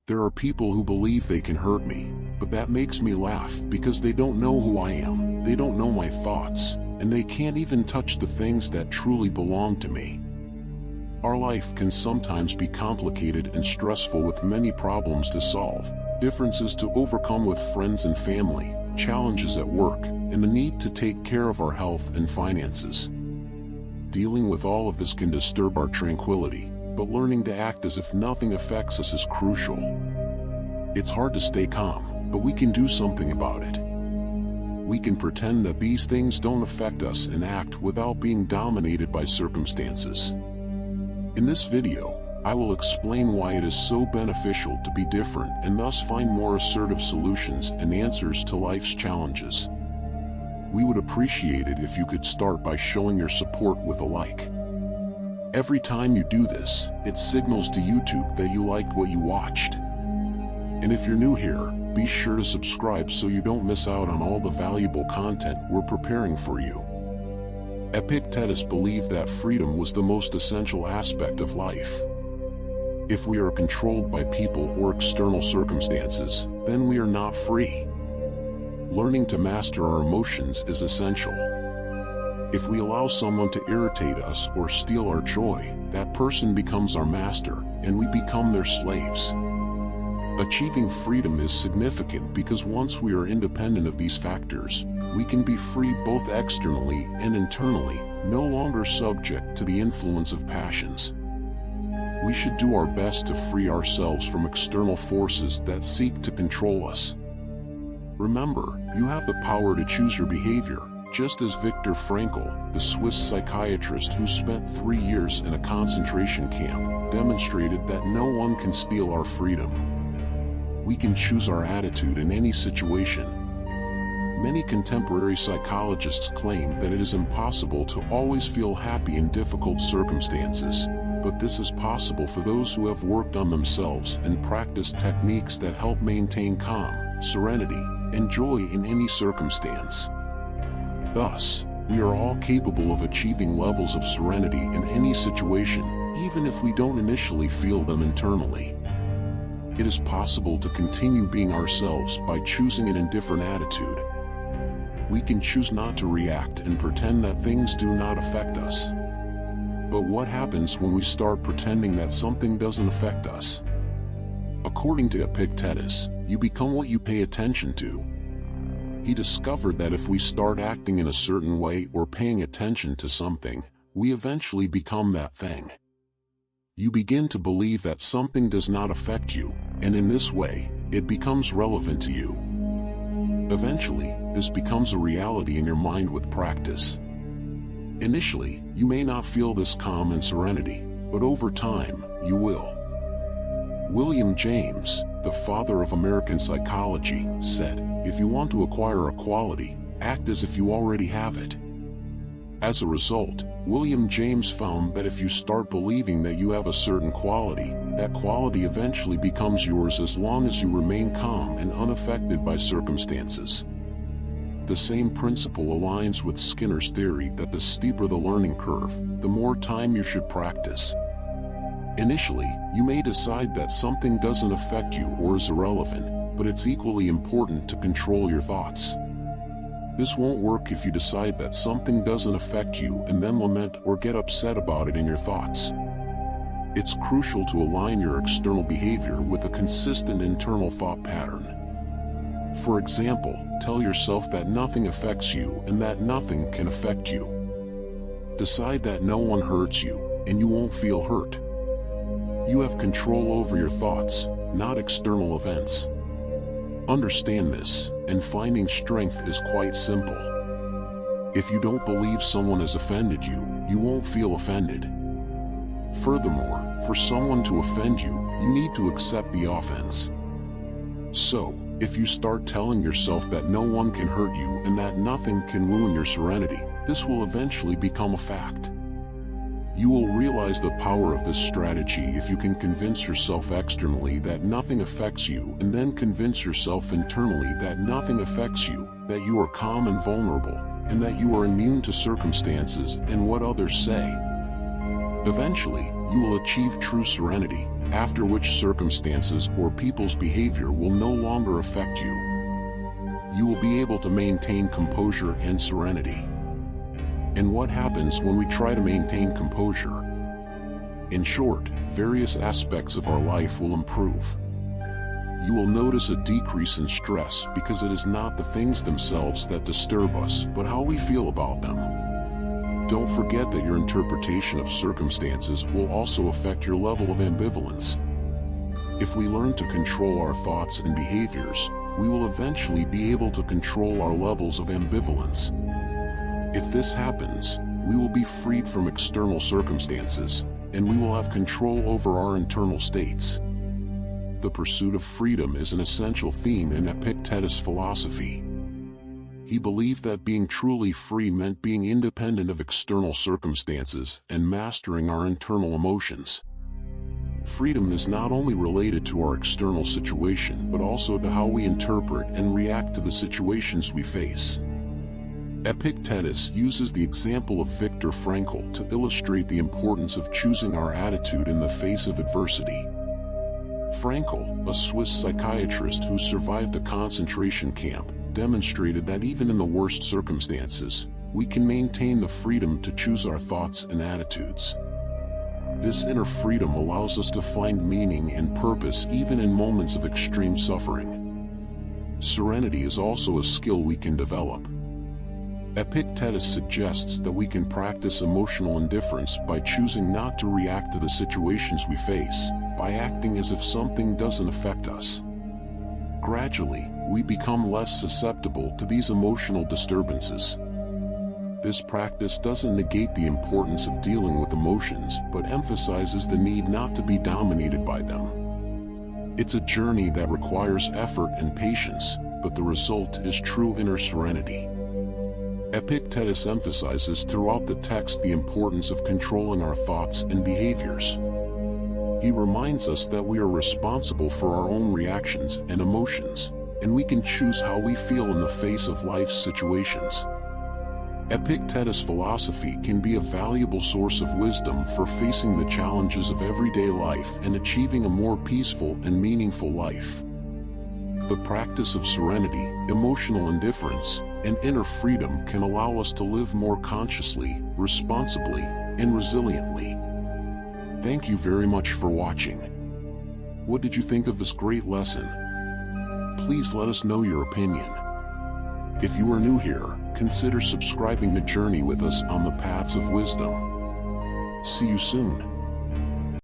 There are people who believe they can hurt me, but that makes me laugh because they don't know who I am, they don't know my thoughts, and they can't even touch the things that truly belong to me. Our life can sometimes be complicated and stressful with many problems to solve, differences to overcome with friends and family, challenges at work, and the need to take care of our health and finances. Dealing with all of this can disturb our tranquility, but learning to act as if nothing affects us is crucial. It's hard to stay calm, but we can do something about it. We can pretend that these things don't affect us and act without being dominated by circumstances. In this video, I will explain why it is so beneficial to be different and thus find more assertive solutions and answers to life's challenges. We would appreciate it if you could start by showing your support with a like. Every time you do this, it signals to YouTube that you liked what you watched. And if you're new here, be sure to subscribe so you don't miss out on all the valuable content we're preparing for you. Epictetus believed that freedom was the most essential aspect of life. If we are controlled by people or external circumstances, then we are not free. Learning to master our emotions is essential. If we allow someone to irritate us or steal our joy, that person becomes our master, and we become their slaves. Achieving freedom is significant because once we are independent of these factors, we can be free both externally and internally, no longer subject to the influence of passions. We should do our best to free ourselves from external forces that seek to control us. Remember, you have the power to choose your behavior, just as Viktor Frankl, the Swiss psychiatrist who spent 3 years in a concentration camp, demonstrated that no one can steal our freedom. We can choose our attitude in any situation. Many contemporary psychologists claim that it is impossible to always feel happy in difficult circumstances, but this is possible for those who have worked on themselves and practiced techniques that help maintain calm, serenity, and joy in any circumstance. Thus, we are all capable of achieving levels of serenity in any situation, even if we don't initially feel them internally. It is possible to continue being ourselves by choosing an indifferent attitude. We can choose not to react and pretend that things do not affect us. But what happens when we start pretending that something doesn't affect us? According to Epictetus, you become what you pay attention to. He discovered that if we start acting in a certain way or paying attention to something, we eventually become that thing. You begin to believe that something does not affect you, and in this way, it becomes relevant to you. Eventually, this becomes a reality in your mind with practice. Initially, you may not feel this calm and serenity, but over time, you will. William James, the father of American psychology, said, "If you want to acquire a quality, act as if you already have it." As a result, William James found that if you start believing that you have a certain quality, that quality eventually becomes yours as long as you remain calm and unaffected by circumstances. The same principle aligns with Skinner's theory that the steeper the learning curve, the more time you should practice. Initially, you may decide that something doesn't affect you or is irrelevant, but it's equally important to control your thoughts. This won't work if you decide that something doesn't affect you and then lament or get upset about it in your thoughts. It's crucial to align your external behavior with a consistent internal thought pattern. For example, tell yourself that nothing affects you and that nothing can affect you. Decide that no one hurts you, and you won't feel hurt. You have control over your thoughts, not external events. Understand this, and finding strength is quite simple. If you don't believe someone has offended you, you won't feel offended. Furthermore, for someone to offend you, you need to accept the offense. So, if you start telling yourself that no one can hurt you and that nothing can ruin your serenity, this will eventually become a fact. You will realize the power of this strategy if you can convince yourself externally that nothing affects you and then convince yourself internally that nothing affects you, that you are calm and vulnerable, and that you are immune to circumstances and what others say. Eventually, you will achieve true serenity, after which circumstances or people's behavior will no longer affect you. You will be able to maintain composure and serenity. And what happens when we try to maintain composure? In short, various aspects of our life will improve. You will notice a decrease in stress because it is not the things themselves that disturb us, but how we feel about them. Don't forget that your interpretation of circumstances will also affect your level of ambivalence. If we learn to control our thoughts and behaviors, we will eventually be able to control our levels of ambivalence. If this happens, we will be freed from external circumstances, and we will have control over our internal states. The pursuit of freedom is an essential theme in Epictetus' philosophy. He believed that being truly free meant being independent of external circumstances and mastering our internal emotions. Freedom is not only related to our external situation, but also to how we interpret and react to the situations we face. Epictetus uses the example of Viktor Frankl to illustrate the importance of choosing our attitude in the face of adversity. Frankl, a Swiss psychiatrist who survived a concentration camp, demonstrated that even in the worst circumstances, we can maintain the freedom to choose our thoughts and attitudes. This inner freedom allows us to find meaning and purpose even in moments of extreme suffering. Serenity is also a skill we can develop. Epictetus suggests that we can practice emotional indifference by choosing not to react to the situations we face, by acting as if something doesn't affect us. Gradually, we become less susceptible to these emotional disturbances. This practice doesn't negate the importance of dealing with emotions, but emphasizes the need not to be dominated by them. It's a journey that requires effort and patience, but the result is true inner serenity. Epictetus emphasizes throughout the text the importance of controlling our thoughts and behaviors. He reminds us that we are responsible for our own reactions and emotions, and we can choose how we feel in the face of life's situations. Epictetus' philosophy can be a valuable source of wisdom for facing the challenges of everyday life and achieving a more peaceful and meaningful life. The practice of serenity, emotional indifference, and inner freedom can allow us to live more consciously, responsibly, and resiliently. Thank you very much for watching. What did you think of this great lesson? Please let us know your opinion. If you are new here, consider subscribing to journey with us on the paths of wisdom. See you soon.